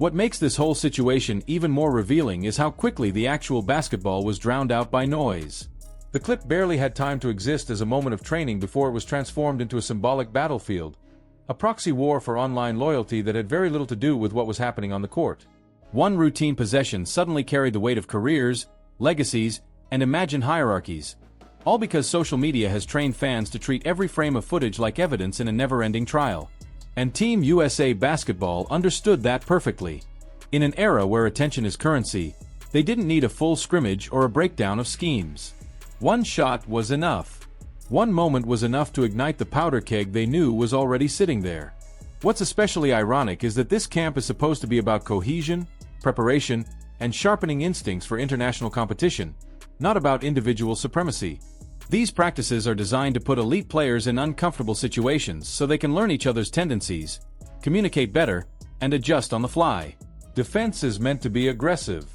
What makes this whole situation even more revealing is how quickly the actual basketball was drowned out by noise. The clip barely had time to exist as a moment of training before it was transformed into a symbolic battlefield, a proxy war for online loyalty that had very little to do with what was happening on the court. One routine possession suddenly carried the weight of careers, legacies, and imagined hierarchies, all because social media has trained fans to treat every frame of footage like evidence in a never-ending trial. And Team USA Basketball understood that perfectly. In an era where attention is currency, they didn't need a full scrimmage or a breakdown of schemes. One shot was enough. One moment was enough to ignite the powder keg they knew was already sitting there. What's especially ironic is that this camp is supposed to be about cohesion, preparation, and sharpening instincts for international competition, not about individual supremacy. These practices are designed to put elite players in uncomfortable situations so they can learn each other's tendencies, communicate better, and adjust on the fly. Defense is meant to be aggressive.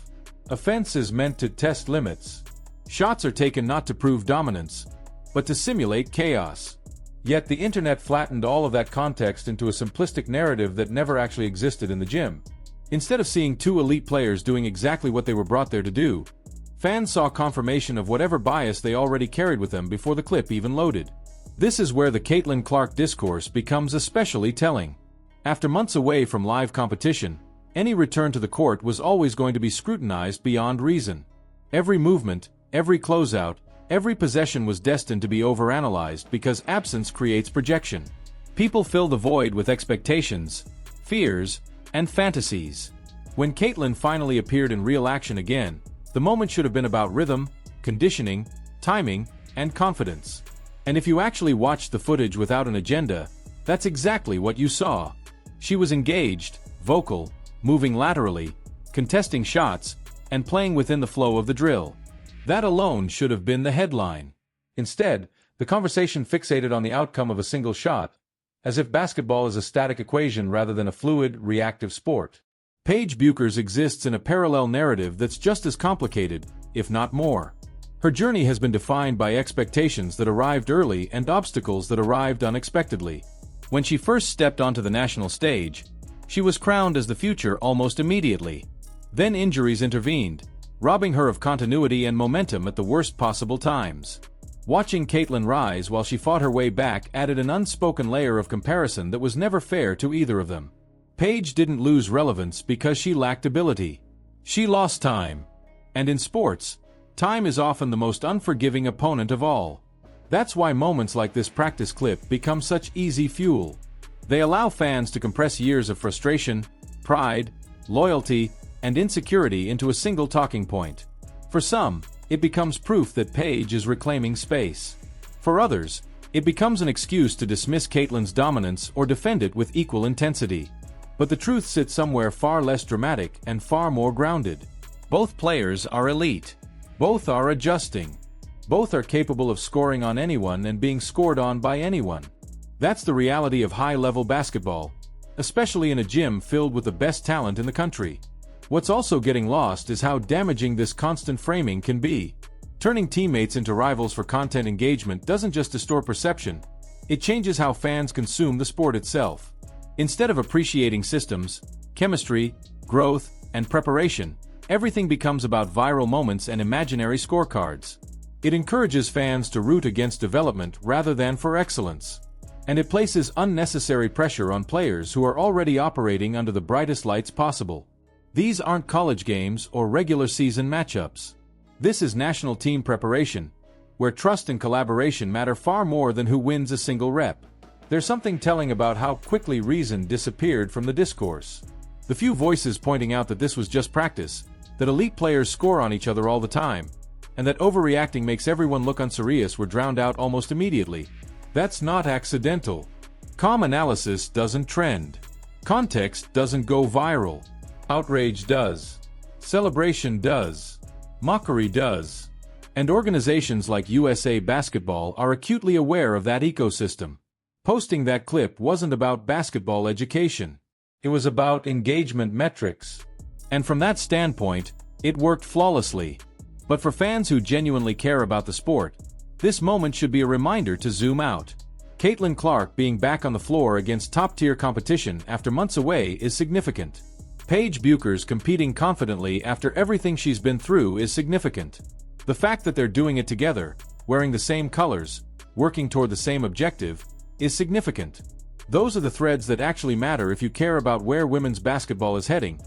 Offense is meant to test limits. Shots are taken not to prove dominance, but to simulate chaos. Yet the internet flattened all of that context into a simplistic narrative that never actually existed in the gym. Instead of seeing two elite players doing exactly what they were brought there to do, fans saw confirmation of whatever bias they already carried with them before the clip even loaded. This is where the Caitlin Clark discourse becomes especially telling. After months away from live competition, any return to the court was always going to be scrutinized beyond reason. Every movement, every closeout, every possession was destined to be overanalyzed because absence creates projection. People fill the void with expectations, fears, and fantasies. When Caitlin finally appeared in real action again, the moment should have been about rhythm, conditioning, timing, and confidence. And if you actually watched the footage without an agenda, that's exactly what you saw. She was engaged, vocal, moving laterally, contesting shots, and playing within the flow of the drill. That alone should have been the headline. Instead, the conversation fixated on the outcome of a single shot, as if basketball is a static equation rather than a fluid, reactive sport. Paige Bueckers exists in a parallel narrative that's just as complicated, if not more. Her journey has been defined by expectations that arrived early and obstacles that arrived unexpectedly. When she first stepped onto the national stage, she was crowned as the future almost immediately. Then injuries intervened, robbing her of continuity and momentum at the worst possible times. Watching Caitlin rise while she fought her way back added an unspoken layer of comparison that was never fair to either of them. Paige didn't lose relevance because she lacked ability. She lost time. And in sports, time is often the most unforgiving opponent of all. That's why moments like this practice clip become such easy fuel. They allow fans to compress years of frustration, pride, loyalty, and insecurity into a single talking point. For some, it becomes proof that Paige is reclaiming space. For others, it becomes an excuse to dismiss Caitlin's dominance or defend it with equal intensity. But the truth sits somewhere far less dramatic and far more grounded. Both players are elite. Both are adjusting. Both are capable of scoring on anyone and being scored on by anyone. That's the reality of high-level basketball, especially in a gym filled with the best talent in the country. What's also getting lost is how damaging this constant framing can be. Turning teammates into rivals for content engagement doesn't just distort perception, it changes how fans consume the sport itself. Instead of appreciating systems, chemistry, growth, and preparation, everything becomes about viral moments and imaginary scorecards. It encourages fans to root against development rather than for excellence. And it places unnecessary pressure on players who are already operating under the brightest lights possible. These aren't college games or regular season matchups. This is national team preparation, where trust and collaboration matter far more than who wins a single rep. There's something telling about how quickly reason disappeared from the discourse. The few voices pointing out that this was just practice, that elite players score on each other all the time, and that overreacting makes everyone look unserious were drowned out almost immediately. That's not accidental. Calm analysis doesn't trend. Context doesn't go viral. Outrage does. Celebration does. Mockery does. And organizations like USA Basketball are acutely aware of that ecosystem. Posting that clip wasn't about basketball education. It was about engagement metrics. And from that standpoint, it worked flawlessly. But for fans who genuinely care about the sport, this moment should be a reminder to zoom out. Caitlin Clark being back on the floor against top-tier competition after months away is significant. Paige Bucher's competing confidently after everything she's been through is significant. The fact that they're doing it together, wearing the same colors, working toward the same objective, is significant. Those are the threads that actually matter if you care about where women's basketball is heading,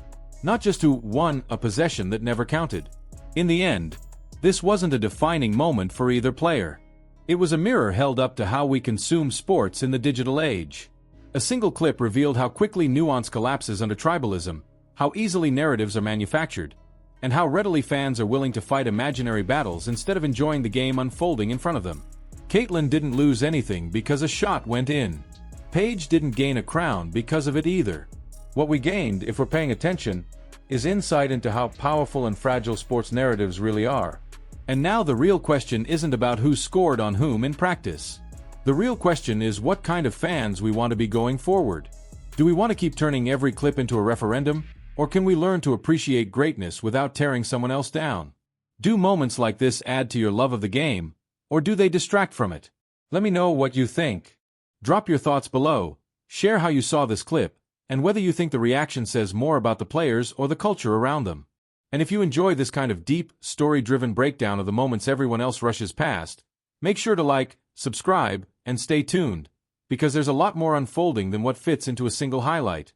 not just to, a possession that never counted. In the end, this wasn't a defining moment for either player. It was a mirror held up to how we consume sports in the digital age. A single clip revealed how quickly nuance collapses under tribalism, how easily narratives are manufactured, and how readily fans are willing to fight imaginary battles instead of enjoying the game unfolding in front of them. Caitlin didn't lose anything because a shot went in. Paige didn't gain a crown because of it either. What we gained, if we're paying attention, is insight into how powerful and fragile sports narratives really are. And now the real question isn't about who scored on whom in practice. The real question is what kind of fans we want to be going forward. Do we want to keep turning every clip into a referendum, or can we learn to appreciate greatness without tearing someone else down? Do moments like this add to your love of the game, or do they distract from it? Let me know what you think. Drop your thoughts below, share how you saw this clip, and whether you think the reaction says more about the players or the culture around them. And if you enjoy this kind of deep, story-driven breakdown of the moments everyone else rushes past, make sure to like, subscribe, and stay tuned, because there's a lot more unfolding than what fits into a single highlight.